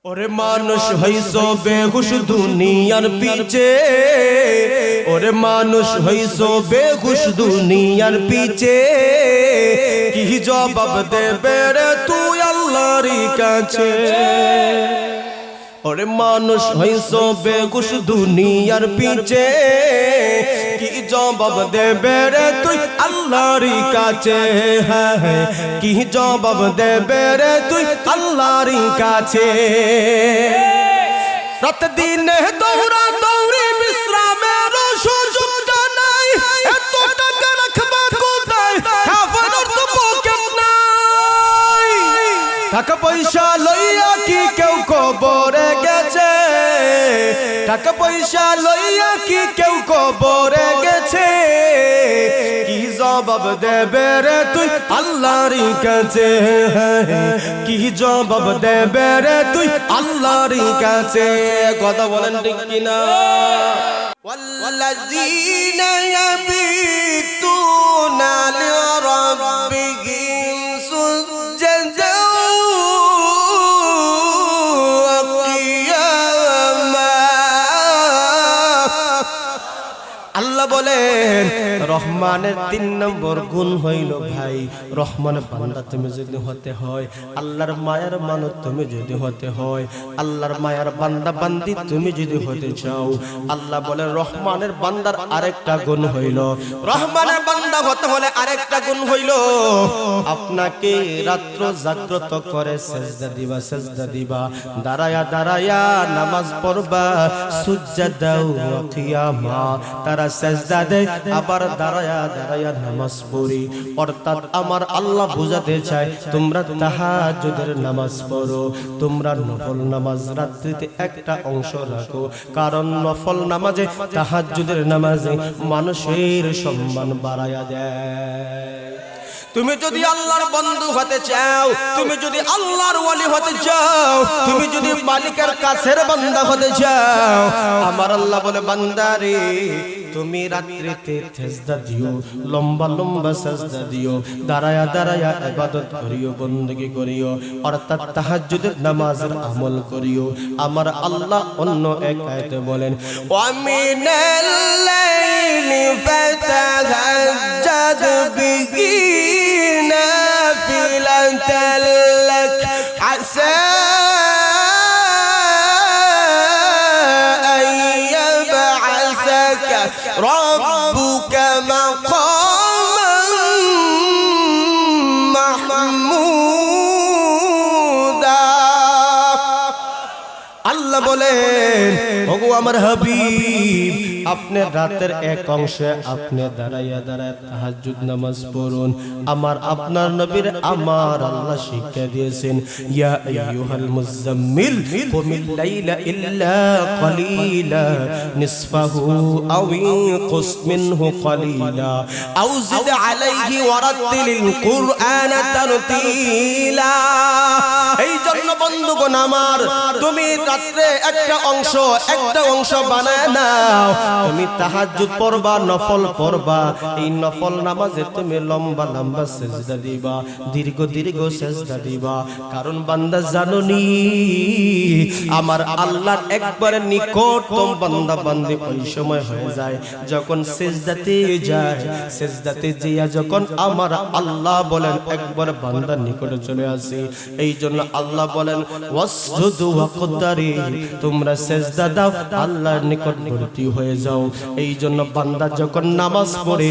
ওরে মানুষ হইছো বেহুশ দুনিয়ার পিছে, ওরে মানুষ হইছো বেহুশ দুনিয়ার পিছে, কি জবাব দেবে রে তুই আল্লাহর কাছে। ওরে মানুষ হইছো বেহুশ দুনিয়ার পিছে, কি জবাব দেবে রে তুই আল্লাহর কাছে। হ্যাঁ, কি জবাব দেবে রে তুই আল্লাহর কাছে। রাত দিনে দৌড়া দৌড়ি বিশ্রামের সুযোগ নাই, এত টাকা রাখবা কোথায়, খাবারের তো পকেট নাই। টাকা পয়সা লইয়া কি কেউ কবরে গেছে, টাকা পয়সা লইয়া কি কেউ কবরে গেছে, কি জবাব দেবে রে তুই আল্লাহর কাছে। কি জবাব দেবে রে তুই আল্লাহর কাছে। কথা বলেন ঠিক কিনা? ওয়াল্লাযীনা ইয়াবিতুনা লিরাব্বিহিম সুজদান ওয়া কিয়ামা। আল্লাহ বলেন রহমানের ৩ নম্বর গুণ হইল ভাই, রহমানের বান্দা তুমি যদি হতে হয়, আল্লাহর মায়ার মানুষ তুমি যদি হতে হয়, আল্লাহর মায়ার বান্দা বান্দি তুমি যদি হতে চাও, আল্লাহ বলে রহমানের বান্দার আরেকটা গুণ হইল, রহমানের বান্দা হতে হলে আরেকটা গুণ হইল, আপনাকে রাত্র জাগ্রত করে সেজদা দিবা, সেজদা দিবা, দাঁড়ায়া দাঁড়ায়া নামাজ পড়বা, সুজদা ওয়া কিয়ামা। তারা সেজদা দেয় আবার দাঁড়ায়া দাঁড়ায়া নামাজ পড়ি। অর্থাৎ আমার আল্লাহ বুঝাতে চায় তোমরা তাহাজ্জুদের নামাজ পড়ো, তোমরা নফল নামাজ রাত্রিতে একটা অংশ রাখো, কারণ নফল নামাজে তাহাজ্জুদের নামাজে মানুষের সম্মান বাড়ায়া দেয়। তুমি যদি আল্লাহর বন্ধু হতে চাও, তুমি যদি আল্লাহর ওয়ালি হতে চাও, তুমি যদি মালিকের কাছের বান্দা হতে চাও, আমার আল্লাহ বলে বান্দারে তুমি রাত্রিতে সেজদা দিও, লম্বা লম্বা সেজদা দিও, দাঁড়ায়া দাঁড়ায়া ইবাদত করিও, বندگی করিও, অর্থাৎ তাহাজ্জুদের নামাজের আমল করিও। আমার আল্লাহ অন্য এক আয়াতে বলেন ওয়া মিনাল লাইলি ফাতাহাজ্জাদ বিহি নাফিলাতাল লাক আসা ربك مقاما محمودا। আল্লাহ বলেন ওগো আমার হাবিব, আপনি রাতের এক অংশে আপনি দাঁড়াইয়া দাঁড়ায় তাহাজ্জুদ নামাজ পড়ুন। আমার আপনার নবীর আমার আল্লাহ শিক্ষা দিয়েছেন ইয়া আইয়ুহাল মুজাম্মিল কুমিল লাইলা ইল্লা কলিলা নিসফাহু আও ইনকুস মিনহু কলিলা আও জিদ আলাইহি ওয়ারাতিলিল কুরআনা তারতিলা। এই জন্য বন্ধুগণ আমার, তুমি রাতে একটা অংশ বানায় নাও, তুমি তাহাজ্জুদ পড়বা, নফল পড়বা, এই নফল নামাজে তুমি লম্বা লম্বা সেজদা দিবা, দীর্ঘ দীর্ঘ সেজদা দিবা, কারণ বান্দা জানোনি আমার আল্লাহর একবারে নিকটতম বান্দা বান্দি ওই সময় হয়ে যায় যখন সেজদাতে যায়। সেজদাতে যেয়া যখন আমার আল্লাহ বলেন একবার বান্দার নিকটে চলে আসে, এই জন্য আল্লাহ বলেন ওয়াসজুদু ওয়াকতারি, তোমরা সেজদা দাও, আল্লাহর নিকটবর্তী হয়ে যাও। এই জন্য বান্দা যখন নামাজ পড়ে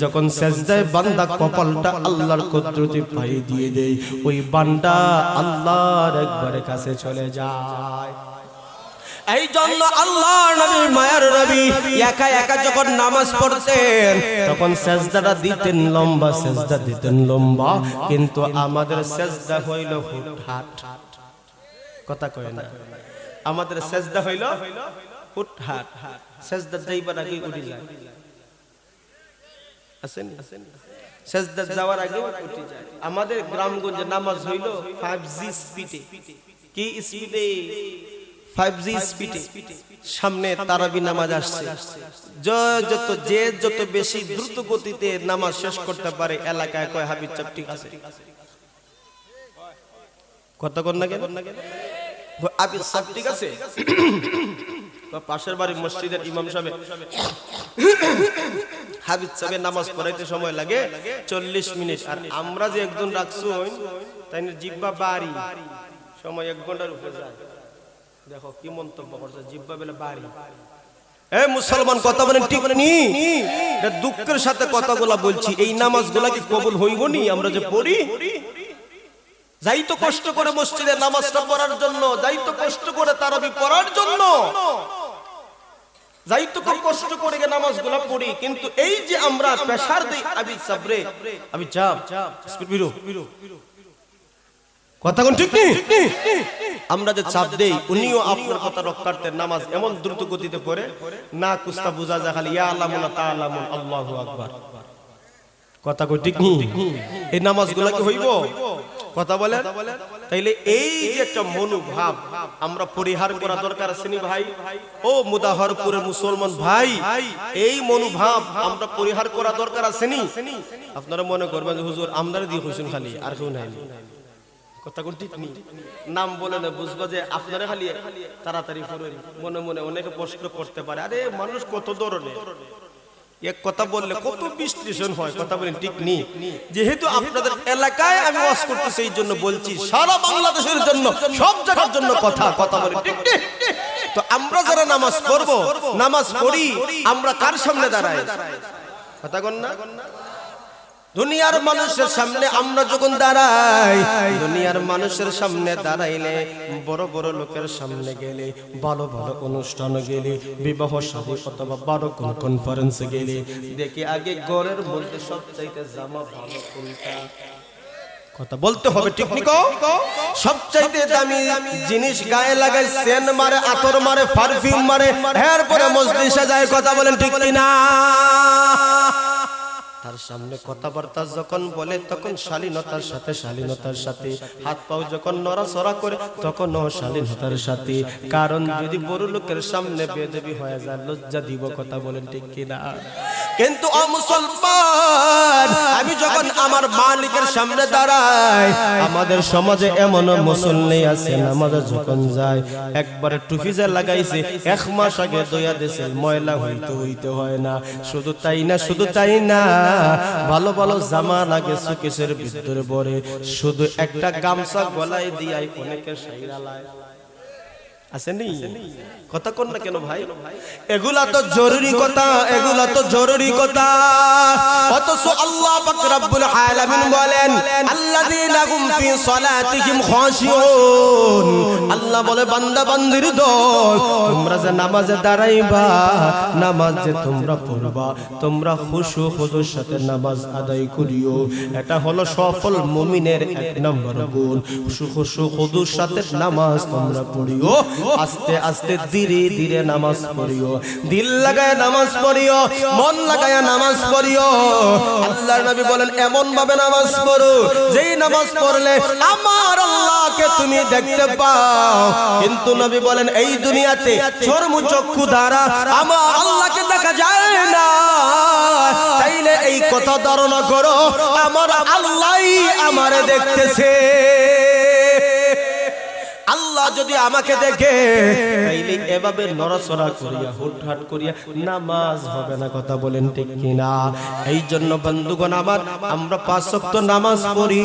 যখন সেজদায় বান্দা কপালটা আল্লাহর কুদরতে পাই দিয়ে দেয়, ওই বান্দা আল্লাহর একবারে কাছে চলে যায়। এই জন্য আল্লাহর নবী মায়ার নবী একা একা যখন নামাজ পড়তেন তখন সেজদাটা দিতেন লম্বা, সেজদা দিতেন লম্বা, কিন্তু আমাদের সেজদা হইল হুটহাট। কথা কয় না, আমাদের সেজদা হইল হুটহাট, সেজদা যাইবার আগে উঠে যায়, আছেন সেজদা যাওয়ার আগে উঠে যায়। আমাদের গ্রামগঞ্জে নামাজ হইল 5G স্পিডে। কি স্পিডে? 5G স্পিডে। সামনে তারাবি নামাজ আসছে, যত বেশি দ্রুত গতিতে নামাজ শেষ করতে পারে এলাকায় কয় হাবিব চাপ ঠিক আছে। কথা কর না কেন আবি সব ঠিক আছে পাশের বাড়ির মসজিদের ইমাম সাহেব হাবিব সাহেবের নামাজ পড়াইতে সময় লাগে 40 মিনিট আর আমরা যে একজন রাখছু তাই জিব্বা বাড়ি সময় 1 ঘন্টার উপরে যায় দেখো কি মন্তব্য করছে জিব্বা বেলা বাড়ি এই মুসলমান কথা বলেন ঠিক নি এটা দুঃখের সাথে কথাগুলা বলছি এই নামাজগুলা কি কবুল হইবনি আমরা যে পড়ি যাই তো কষ্ট করে মসজিদে নামাজটা পড়ার জন্য যাই তো কষ্ট করে তারাবি পড়ার জন্য যাই তো কষ্ট করে নামাজগুলা পড়ি কিন্তু এই যে আমরা প্রেসার দেই আবি সাবরে আবি চাপ স্পিড বিরো কথা কোন ঠিক নেই আমরা যে চাপ দেই উনিও আপনার কথা রক্ষার্থে নামাজ এমন দ্রুত গতিতে পড়ে না কুস্তা বুঝা যায় খালি ইয়া আল্লাহুনা তাআলামুন আল্লাহু আকবার কথা কই ঠিক নেই এই নামাজগুলা কি হইব কথা বলেন তাইলে এই যে একটা মনোভাব আমরা পরিহার করা দরকার আছে নি ভাই ও মুদাহরপুরের মুসলমান ভাই এই মনোভাব আমরা পরিহার করা দরকার আছে নি আপনারা মনে করবেন হুজুর আমদানি দিয়ে কইছেন খালি আর কেউ নাই কথা কোন ঠিক নেই নাম বলে না বুঝবা যে আপনারা খালি তাড়াতাড়ি করেন মনে মনে অনেকে প্রশ্ন করতে পারে আরে মানুষ কত ধরনের এক কথা বললে কত বিশ্লেষণ হয় কথা বলেন ঠিক নেই যেহেতু আপনাদের এলাকায় আমি ওয়াজ করতেছি এই জন্য বলছি সারা বাংলাদেশের জন্য সব জায়গার জন্য কথা বলেন ঠিক নেই তো আমরা যারা নামাজ পড়ব নামাজ পড়ি আমরা কার সামনে দাঁড়াই কথা কোন না দুনিয়ার মানুষের সামনে আমরা যখন দাঁড়াই দুনিয়ার মানুষের সামনে দাঁড়াইলে বড় বড় লোকের সামনে গেলে ভালো ভালো অনুষ্ঠানে গেলে বিবাহ শাদী অথবা বড় কোন কনফারেন্সে গেলে দেখি আগে ঘরের মধ্যে সবচাইতে জামা ভালো কোনটা কথা বলতে হবে ঠিক নিকো সবচাইতে দামি জিনিস গায়ে লাগায় সেন্ট মারে আতর মারে পারফিউম মারে এরপরে মজলিসে যায় কথা বলেন ঠিক কিনা তার সামনে কথাবার্তা যখন বলে তখন শালীনতার সাথে হাত পাও যখন নড়াচড়া করে তখনও শালীনতার সাথে কারণ যদি বড় লোকের সামনে বেয়াদবি হয়ে যায় লজ্জা দিব কথা বলেন ঠিক কিনা কিন্তু ও মুসলমান আমি যখন আমার মালিকের সামনে দাঁড়াই আমাদের সমাজে এমন মুসল্লি আছে নামাজে যখন যায় একবারে টুপি যে লাগাইছে 1 মাস আগে দয়া দেশে ময়লা হইতে হয় না শুধু তাই না ভালো ভালো জামা লাগে সুকেশের ভিতরে ভরে শুধু একটা গামছা গলায় দিয়াই অনেকে সাইরা লায় আসেনি কথা কোন না কেন ভাই এগুলা তো জরুরি কথা অথচ আল্লাহ পাক রব্বুল আলামিন বলেন আল্লাযীনা হুম ফি সালাতিহিম খাশিউন আল্লাহ বলে বান্দা বান্দির দল তোমরা যে নামাজে দাঁড়াইবা নামাজ যে তোমরা পড়বা তোমরা খুশু খুদুর সাথে নামাজ আদায় করিও এটা হলো সফল মুমিনের 1 নম্বর গুণ খুশু খুদুর সাথে নামাজ তোমরা পড়িও আস্তে আস্তে ধীরে ধীরে নামাজ পড়িও দিল লাগায় নামাজ পড়িও মন লাগায় নামাজ পড়িও আল্লাহর নবী বলেন এমন ভাবে নামাজ পড়ো যেই নামাজ পড়লে আমার আল্লাহকে তুমি দেখতে পাও কিন্তু নবী বলেন এই দুনিয়াতে চর্মচক্ষু দ্বারা আমার আল্লাহকে দেখা যায় না তাইলে এই কথা ধারণা করো আমার আল্লাহই আমারে দেখতেছে আল্লাহ যদি আমাকে দেখে তাইলে এভাবে নড়াচড়া করিয়া হুটহাট করিয়া নামাজ হবে না কথা বলেন ঠিক কিনা এই জন্য বন্ধুগণ আমরা 5 ওয়াক্ত নামাজ পড়ি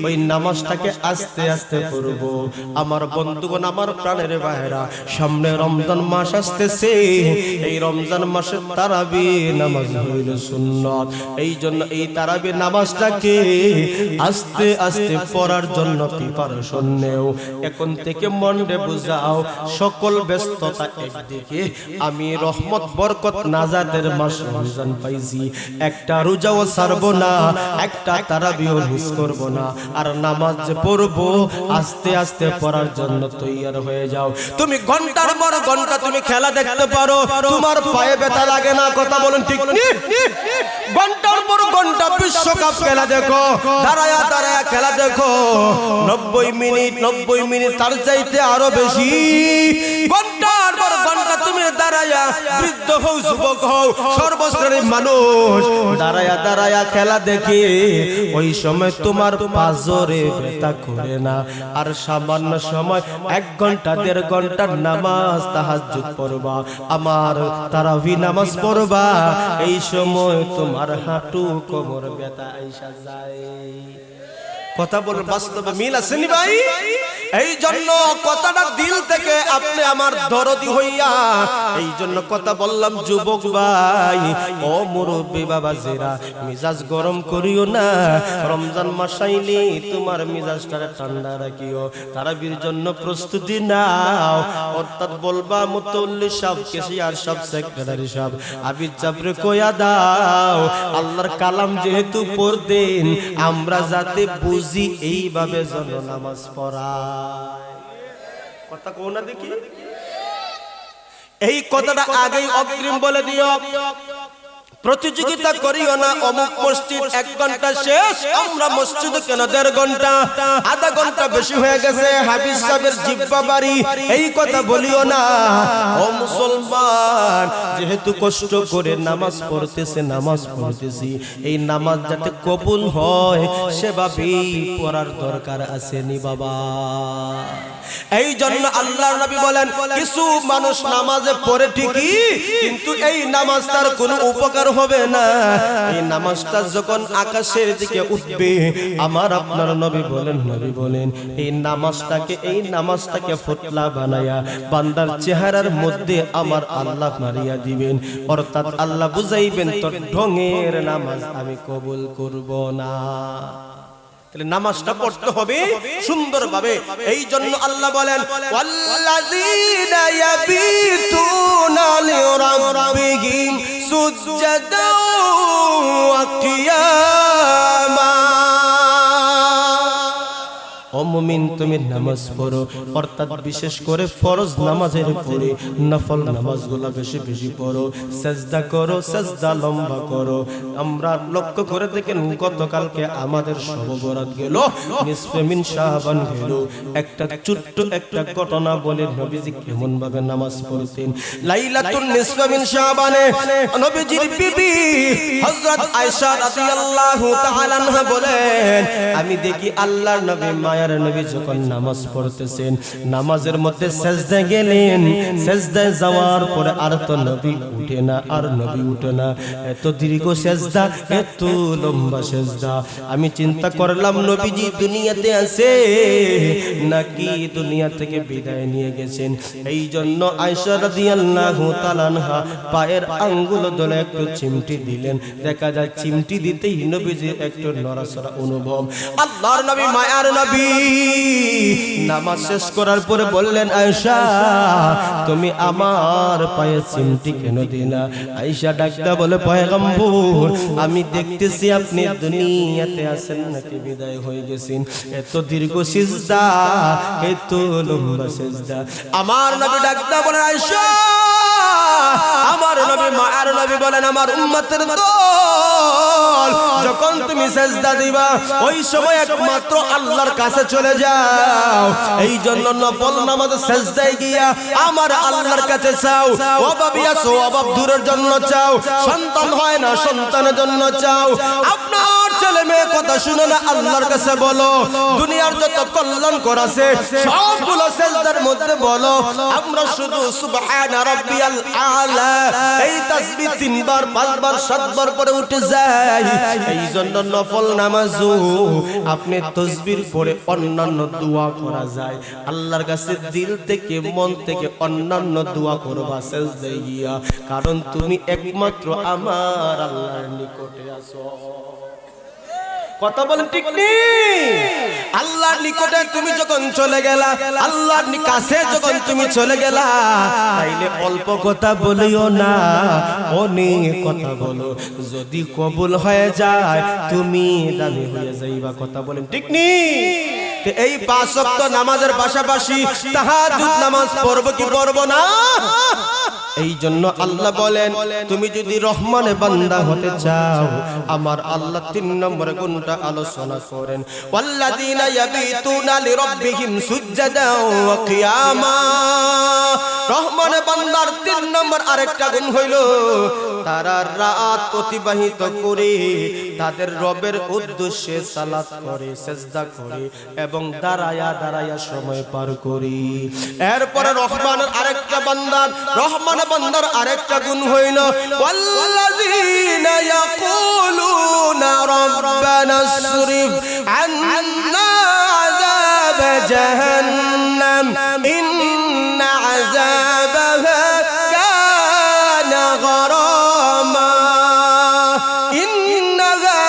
ওই নামাজটাকে আস্তে আস্তে পড়ব আমার বন্ধুগণ আমার প্রাণের ভাইরা সামনে রমজান মাস আসতেছে এই রমজান মাসে তারাবি নামাজ হইল সুন্নাত এই জন্য এই তারাবি নামাজটাকে আস্তে আস্তে পড়ার জন্য প্রিপারেশন নেও এখন থেকে মনে বুঝাও সকল ব্যস্ততা একদিকে আমি রহমত বরকত নাজাতের মাস রমজান পাইছি একটা রোজাও ছাড়ব না একটা তারাবিও মিস করব না আর নামাজ যে পড়বো আস্তে আস্তে পড়ার জন্য তৈয়ার হয়ে যাও তুমি ঘন্টার পর ঘন্টা তুমি খেলা দেখতে পারো তোমার পায়ে ব্যথা লাগে না কথা বলেন ঠিক ঘন্টার পর ঘন্টা বিশ্বকাপ খেলা দেখো দাঁড়ায়া খেলা দেখো 90 মিনিট তার চাইতে আরো বেশি ঘন্টার পর ঘন্টা তুমি দাঁড়ায়া, বৃদ্ধ হও যুবক হও সর্বশ্রেণীর মানুষ দাঁড়ায়া দাঁড়ায়া খেলা দেখে ওই সময় তোমার পাজরে ব্যথা করে না। আর সামান্য সময় 1 ঘন্টা 1.5 ঘন্টার নামাজ তাহাজ্জুদ পড়বা, আমার তারাবি নামাজ পড়বা, এই সময় তোমার হাঁটু কোমর ব্যথা আইসা যায়। কথা বলেন, বাস্তবে মিল আছে নি ভাই? এই জন্য কথাটা দিল থেকে আপনি আমার দরদি হইয়া এই জন্য কথা বললাম। যুবক ভাই ও মুরব্বী বাবাজিরা, মিজাজ গরম করিও না। রমজান মাস আইলে তোমার মিজাজটা ঠান্ডা রাখিও, তারাবির জন্য প্রস্তুতি নাও। অর্থাৎ বলবা মুতওয়াল্লি সাহেব, কেশিয়ার সাহেব, সেক্রেটারি সাহেব, আবির চাপরে কইয়া দাও আল্লাহর কালাম যেহেতু পড়তেন, আমরা যাতে বুঝি এইভাবে যেন নামাজ পড়ায়। কথা কও না দেখি, এই কথাটা আগেই অগ্রিম বলে দিও। প্রতিযোগিতা করিও না, অমুক মসজিদ 1 ঘন্টা শেষ, আমরা মসজিদে কেন 1.5 ঘন্টা, আধা ঘন্টা বেশি হয়ে গেছে, হাফিজ সাহেবের জিহ্বা বাড়ি, এই কথা বলিও না। ও মুসলমান, যেহেতু কষ্ট করে নামাজ পড়তেছে, নামাজ পড়তেছি, এই নামাজ যাতে কবুল হয় সেভাবেই পড়ার দরকার আছে নি বাবা। এই জন্য আল্লাহর নবী বলেন, কিছু মানুষ নামাজে পড়ে ঠিকই, কিন্তু এই নামাজ তার কোনো উপকার হবে না। এই নামাজটা যখন আকাশের দিকে উঠবে, আমার আপনার নবী বলেন এই নামাজটাকে ফতলা বানায়া বান্দার চেহারার মধ্যে আমার আল্লাহ মারিয়া দিবেন। অর্থাৎ আল্লাহ বুঝাইবেন, তোর ঢঙের নামাজ আমি কবুল করব না। তাহলে নামাজটা পড়তে হবে সুন্দরভাবে। এই জন্য আল্লাহ বলেন, ওয়াল্লাযীনা ইয়াবিতুনা লিরাব্বিহিম সুজদান ওয়া কিয়ামা। ও মুমিন, তুমি নামাজ পড়ো, অর্থাৎ বিশেষ করে ফরজ নামাজের পরে নফল নামাজগুলো বেশি বেশি পড়ো, সেজদা করো, সেজদা লম্বা করো। আমরা লক্ষ্য করে দেখেন, গতকালকে আমাদের শবে বরাত গেল, নিসফে মিন শাবান গেল। একটা ছোট্ট একটা ঘটনা বলে নবীজি কেমন ভাবে নামাজ পড়তেন। লাইলাতুন নিসফে মিন শাবানে নবীজির বিবি হযরত আয়েশা রাদিয়াল্লাহু তাআলা আনহা বলেন, আমি দেখি আল্লাহর নবী মায়ার নবী যখন নামাজ পড়তেছেন, নামাজের মধ্যে সেজদায় গেলেন, সেজদায় যাওয়ার পরে আর তো নবী উঠে না, আর নবী উঠে না। এত দীর্ঘ সেজদা, এত লম্বা সেজদা। আমি চিন্তা করলাম নবীজি দুনিয়াতে আছে নাকি দুনিয়া থেকে বিদায় নিয়ে গেছেন। এই জন্য আয়েশা রাদিয়াল্লাহু তাআলা আনহা পায়ের আঙ্গুল ধরে একটু চিমটি দিলেন। দেখা যায় চিমটি দিতেই নবীজির একটু নড়াচড়া অনুভব। আল্লাহর নবী, মায়ার নবী নামাজ শেষ করার পরে বললেন, আয়েশা তুমি আমার পায়ে চিমটি কেন দিলা? আয়েশা ডাকটা বলে, পয়গম্বর আমি দেখতেছি আপনি দুনিয়াতে আছেন নাকি বিদায় হয়ে গেছেন। এত দীর্ঘ সিজদা, এত লম্বা সিজদা। আমার নবী ডাকটা বলেন, আয়েশা আমার নবী, মায়ার নবী বলেন, আমার উম্মতের দল, যখন তুমি সিজদা দিবা ওই সময় একমাত্র আল্লাহর কাছে চলে যাও। এই জন্য নফল নামাজে সিজদায় গিয়া আমার আল্লাহর কাছে চাও। অভাবী আছো, অভাব দূরের জন্য চাও। সন্তান হয় না, সন্তানের জন্য চাও। আপনার ছেলে মেয়ে কথা শুনে না, আল্লাহর কাছে বলো। দুনিয়ার যত কল্যাণ করেছে সবগুলো সিজদার মধ্যে বলো। আমরা শুধু সুবহানা রাব্বিয়াল আলা এই তাসবিহ 3 বার 5 বার 7 বার পরে উঠে যায়। এই জন্য নফল নামাজও আপনি তাসবিহ পড়ে অন্যান্য দোয়া করা যায়। আল্লাহর কাছে দিল থেকে, মন থেকে অন্যান্য দোয়া করবা সিজদায় গিয়া, কারণ তুমি একমাত্র আমার আল্লাহর নিকটে আছো। কথা বলেন ঠিক নেই? আল্লাহর নিকটে তুমি যখন চলে গেলা, আল্লাহর কাছে যখন তুমি চলে গেলা, তাইলে অল্প কথা বলিও না, অনেক কথা বলো। যদি কবুল হয়ে যায় তুমি দামি হয়ে যাইবা। কথা বলেন ঠিক নেই? এই 5 ওয়াক্ত নামাজের পাশাপাশি তাহাজ্জুদ নামাজ পড়ব কি পড়ব না? এই জন্য আল্লাহ বলেন তুমি যদি রহমানের বান্দা হতে চাও আমার আল্লাহ 3 নম্বর গুণটা আলোচনা করেন ওয়াল্লাযীনা ইয়াবিতুনা লিরাব্বিহিম সুজদাও ওয়া কিয়ামা রহমানের বান্দার 3 নম্বর আরেকটা গুণ হইল তারা রাত অতিবাহিত করে তাদের রবের উদ্দেশ্যে সালাত করে সিজদা করে এবং দাঁড়ায়া দাঁড়ায়া সময় পার করে এরপরে রহমানের আরেকটা বান্দার আরেকটা গুণ হইল ওয়াল্লাযীনা ইয়াকুলুনা রাব্বানা আসরিফ আন্না আযাব জাহান্নাম ইন্না আযাবাহা কানা গরামা ইন্নাহা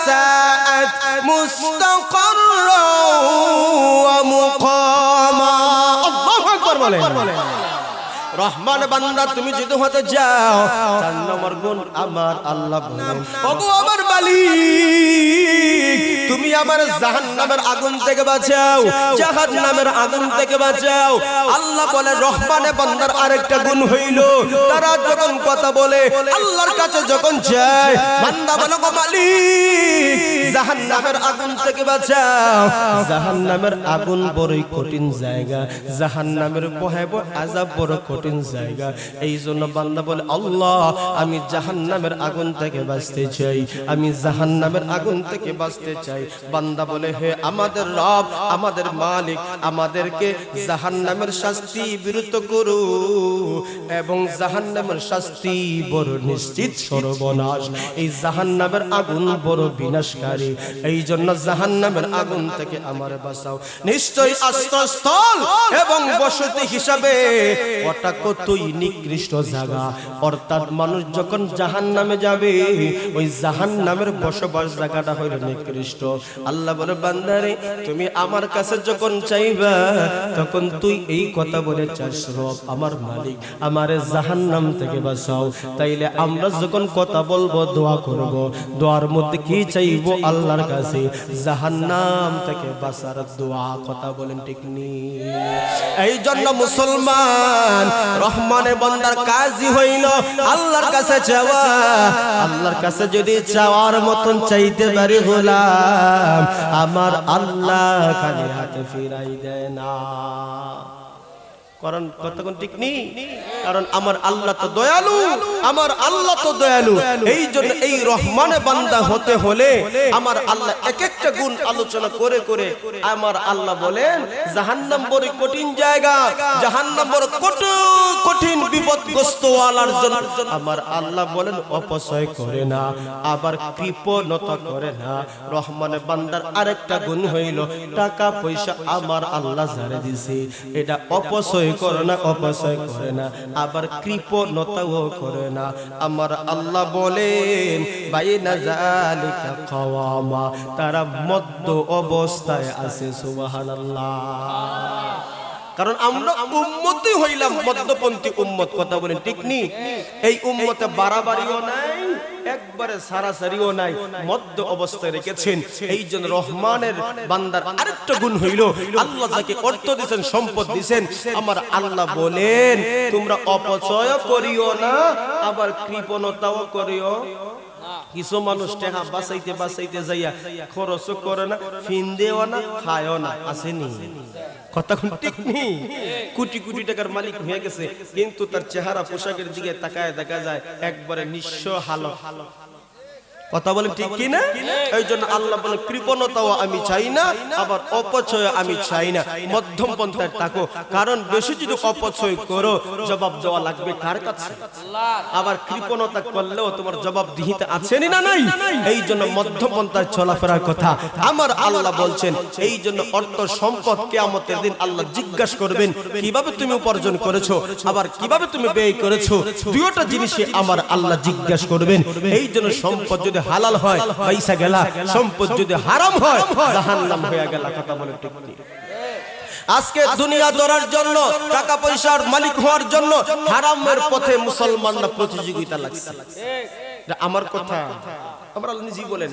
সাআত মুস্তাকাররা ওয়া মুকামা আল্লাহু আকবার বলেন রহমান বান্দা তুমি যদি হতে যাও 4 নম্বর গুণ আমার আল্লাহ বলেন ওগো আমার মালিক তুমি আমার জাহান্নামের আগুন থেকে বাঁচাও জাহান্নামের আগুন থেকে বাঁচাও আল্লাহ বলে রহমানে বান্দার আরেকটা গুণ হইল তারা যখন কথা বলে আল্লাহর কাছে যখন যায় বান্দা বলে গো মালিক জাহান্নামের আগুন থেকে বাঁচাও জাহান্নামের আগুন বড়ই কঠিন জায়গা জাহান্নামের ভয়াবহ আযাব বড় কঠিন জায়গা এইজন্য বান্দা বলে আল্লাহ আমি জাহান্নামের আগুন থেকে বাঁচতে চাই আমি জাহান্নামের আগুন থেকে বাঁচতে চাই বান্দা বলে হে আমাদের রব আমাদের মালিক আমাদেরকে জাহান্নামের শাস্তি বিরত করো এবং জাহান্নামের শাস্তি বড় নিশ্চিত সর্বনাশ এই জাহান্নামের আগুন বড় বিনাশকারী এইজন্য জাহান্নামের আগুন থেকে আমারে বাঁচাও নিশ্চয়ই আশ্রয়স্থল এবং বসতি হিসাবে ওটা কতই নিকৃষ্ট জায়গা অর্থাৎ মানুষ যখন জাহান্নামে যাবে ওই জাহান্নামের বসবাস জায়গাটা হইল নিকৃষ্ট আল্লাহ বলে বান্দারে তুমি আমার কাছে যখন চাইবা তখন তুই এই কথা বলে চাস রব আমার মালিক আমারে জাহান্নাম থেকে বাঁচাও তাইলে আমরা যখন কথা বলবো দোয়া করব দোয়ার মধ্যে কি চাইবো আল্লাহর কাছে জাহান্নাম থেকে বাঁচার দোয়া কথা বলেন ঠিক নি এই জন্য মুসলমান রহমানের বান্দার কাজই হইল আল্লাহর কাছে চাওয়া আল্লাহর কাছে যদি চাওয়ার মতন চাইতে পারি গোলাম আমার আল্লাহ খালি হাতে ফিরাই দেয় না কারণ কতক্ষণ ঠিক নেই কারণ আমার আল্লাহ তো দয়ালু আমার আল্লাহ তো দয়ালু এই জন্য এই রহমানে বান্দা হতে হলে আমার আল্লাহ এক একটা গুণ আলোচনা করে করে আমার আল্লাহ বলেন জাহান্নাম বড় কঠিন জায়গা জাহান্নাম বড় কঠিন বিপদগ্রস্ত ওয়ালার জন্য আমার আল্লাহ বলেন অপচয় করে না আবার কৃপণতা করে না রহমানে বান্দার আরেকটা গুণ হইল টাকা পয়সা আমার আল্লাহ জারে দিয়েছে এটা অপচয় করে না অপচয় করে না আবার কৃপণতাও করে না আমার আল্লাহ বলেন বাইনা যালিকা কাওয়ামা তারা মধ্য অবস্থায় আছে সুবহানাল্লাহ কারণ আমরা উম্মতই হইলাম মধ্যপন্থী উম্মত কথা বলেন ঠিক নি এই উম্মতে বাড়াবাড়িও নাই একবারে সারাসারিও নাই মধ্য অবস্থায় রেখেছেন এই জন্য রহমানের বান্দার আরেকটা গুণ হইল আল্লাহ যাকে অর্থ দিবেন সম্পদ দিবেন আমার আল্লাহ বলেন তোমরা অপচয় করিও না আবার কৃপণতাও করিও কিছু মানুষ টাকা বাঁচাইতে বাঁচাইতে যাইয়া খরচ করে না ফিন্দেও না খায়ও না আসেনি কথা ঠিক নেই কোটি কোটি টাকার মালিক হয়ে গেছে কিন্তু তার চেহারা পোশাকের দিকে তাকায় দেখা যায় একবারে নিঃস্ব হালত কথা বলেন ঠিক কি না এই জন্য আল্লাহ বলেন কৃপণতাও আমি চাই না আবার অপচয় আমি চাই না মধ্যম পন্থায় থাকো কারণ বেশি যদি অপচয় করো জবাব দেওয়া লাগবে কার কাছে আবার কৃপণতা করলেও তোমার জবাব দিতে আছেনি না নাই এই জন্য মধ্যম পন্থায় চলাফেরার কথা আমার আল্লাহ বলছেন এই জন্য অর্থ সম্পদ কিয়ামতের দিন আল্লাহ জিজ্ঞাসা করবেন কিভাবে তুমি উপার্জন করেছো আবার কিভাবে তুমি ব্যয় করেছো দুইটা জিনিসই আমার আল্লাহ জিজ্ঞাসা করবেন এই জন্য সম্পদ যদি হালাল হয় পয়সা গেলা সম্পদ যদি হারাম হয় জাহান্নাম হয়ে গেল কথা বলে ঠিক ঠিক আজকে দুনিয়া ধরার জন্য টাকা পয়সার মালিক হওয়ার জন্য হারামের পথে মুসলমানরা প্রতিযোগিতা লাগছে আমার কথা আমরা আল্লাহ নিজেই বলেন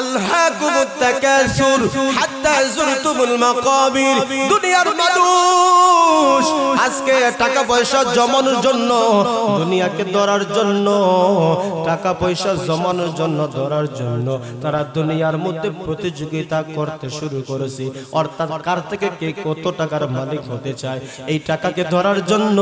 আল্লাহকুমুত তাকাসুর হাত্তা যুরতুমুল মাকাবির দুনিয়ার মানুষ আজকে টাকা পয়সা জমানোর জন্য, দুনিয়াকে ধরার জন্য, টাকা পয়সা জমানোর জন্য, ধরার জন্য তারা দুনিয়ার মধ্যে প্রতিযোগিতা করতে শুরু করেছে। অর্থাৎ কার থেকে কে কত টাকার মালিক হতে চায়। এই টাকাকে ধরার জন্য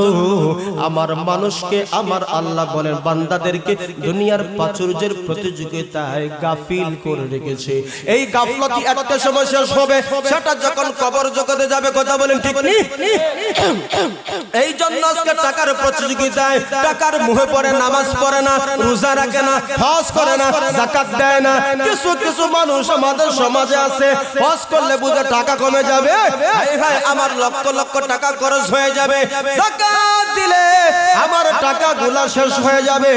আমার মানুষকে, আমার আল্লাহ বলেন বান্দাদেরকে দুনিয়ার প্রাচুর্যের প্রতিযোগিতায় গাফিল করে রেখেছে। এই গাফলতি একটা সময় শেষ হবে, সেটা যখন কবর জগতে যাবে। কথা বলেন ঠিক নেই? এই জন্য আজকে টাকার প্রতিযোগিতায় টাকার মুহে পড়ে, নামাজ পড়ে না, রোজা রাখে না, হজ করে না, যাকাত দেয় না। কিছু কিছু মানুষ আমাদের সমাজে আছে, হজ করলে বুঝে টাকা কমে যাবে, হাই হাই আমার লক্ষ লক্ষ টাকা খরচ হয়ে যাবে, যাকাত দিলে আমার টাকাগুলো শেষ হয়ে যাবে।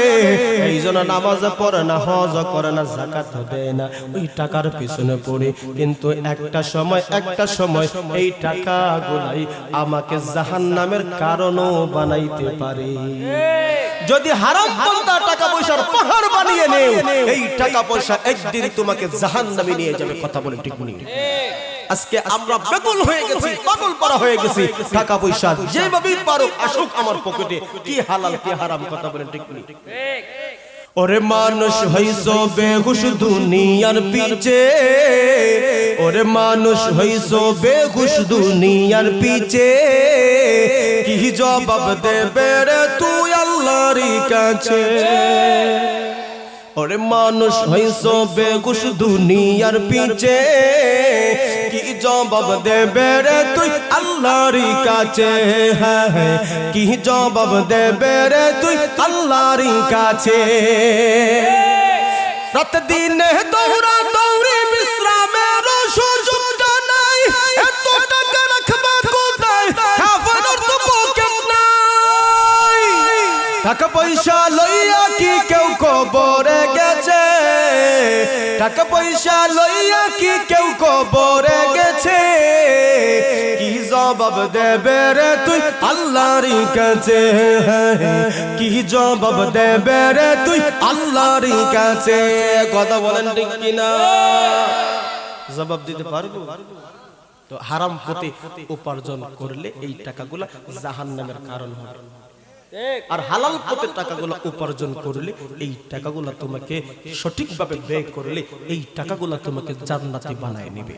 এই জন্য নামাজ পড়ে না, হজ করে না, যাকাত দেয় না, ওই টাকার পিছনে পড়ে। কিন্তু একটা সময় এই টাকাগুলাই আমাকে জাহান্নামের কারণও বানাইতে পারে। যদি হারাম পন্থা টাকা পয়সার পাহাড় বানিয়ে নেও, এই টাকা পয়সা একদিন তোমাকে জাহান্নামে নিয়ে যাবে। কথা বলে ঠিক নেই? আজকে আমরা বেকুল হয়ে গেছি, পাগল পারা হয়ে গেছি। টাকা পয়সা যেভাবেই পারো আসুক আমার পকেটে, কি হালাল কি হারাম। কথা বলে ঠিক নেই? ওরে মানুষ হইছো বেহুশ দুনিয়ার পিছে, ওরে মানুষ হইছো বেহুশ দুনিয়ার পিছে, কি জবাব দেবে রে তুই আল্লাহর কাছে। ওরে মানুষ হইছো বেহুশ দুনিয়ার পিছে, কি জবাব দেবে রে তুই আল্লাহর কাছে। হ্যাঁ, কি জবাব দেবে রে তুই আল্লাহর কাছে। রাত দিনে দৌড়া দৌড়ি বিশ্রামের সুযোগ নাই, এত টাকা রাখবা কোথায়, খাবারের তো পকেট নাই। টাকা পয়সা লইয়া কি কেউ কবরে গেছে, টাকা পয়সা লইয়া কি কেউ কবরে গেছে, কি জবাব দেবে রে তুই আল্লাহর কাছে। কি জবাব দেবে রে তুই আল্লাহর কাছে। কথা বলেন ঠিক কিনা? জবাব দিতে পারবো? তো হারাম পথে উপার্জন করলে এই টাকাগুলা জাহান্নামের কারণ হবে, আর হালাল পথে টাকাগুলো উপার্জন করলে এই টাকাগুলো তোমাকে সঠিকভাবে ব্যয় করলে এই টাকাগুলো তোমাকে জান্নাতি বানায় নেবে।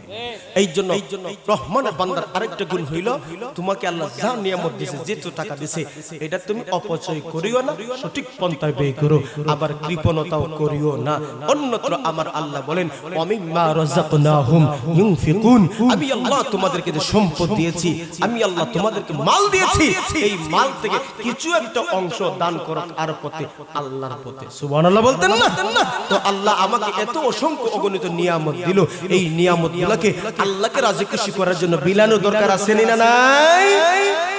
এই জন্য রহমানের বান্দার আরেকটা গুণ হইল, তোমাকে আল্লাহ যা নিয়ামত দিয়েছে, যে টাকা দিয়েছে, এটা তুমি অপচয় করিও না, সঠিক পন্থায় ব্যয় করো, আবার কৃপণতাও করিও না। অন্যত্র আমার আল্লাহ বলেন, ওয়ামিম্মা রাযাকনাহুম ইউনফিকুন, আমি আল্লাহ তোমাদেরকে যে সম্পদ দিয়েছি, আমি আল্লাহ তোমাদেরকে মাল দিয়েছি, এই মাল থেকে কিছু একটা অংশ দান করো আর পথে, আল্লাহর পথে। সুবহানাল্লাহ বলতেন না? তো আল্লাহ আমাকে এত অসংখ্য অগণিত নিয়ামত দিল, এই নিয়ামতগুলোকে আল্লাহকে রাজি খুশি করার জন্য বিলানো দরকার আছে না নাই?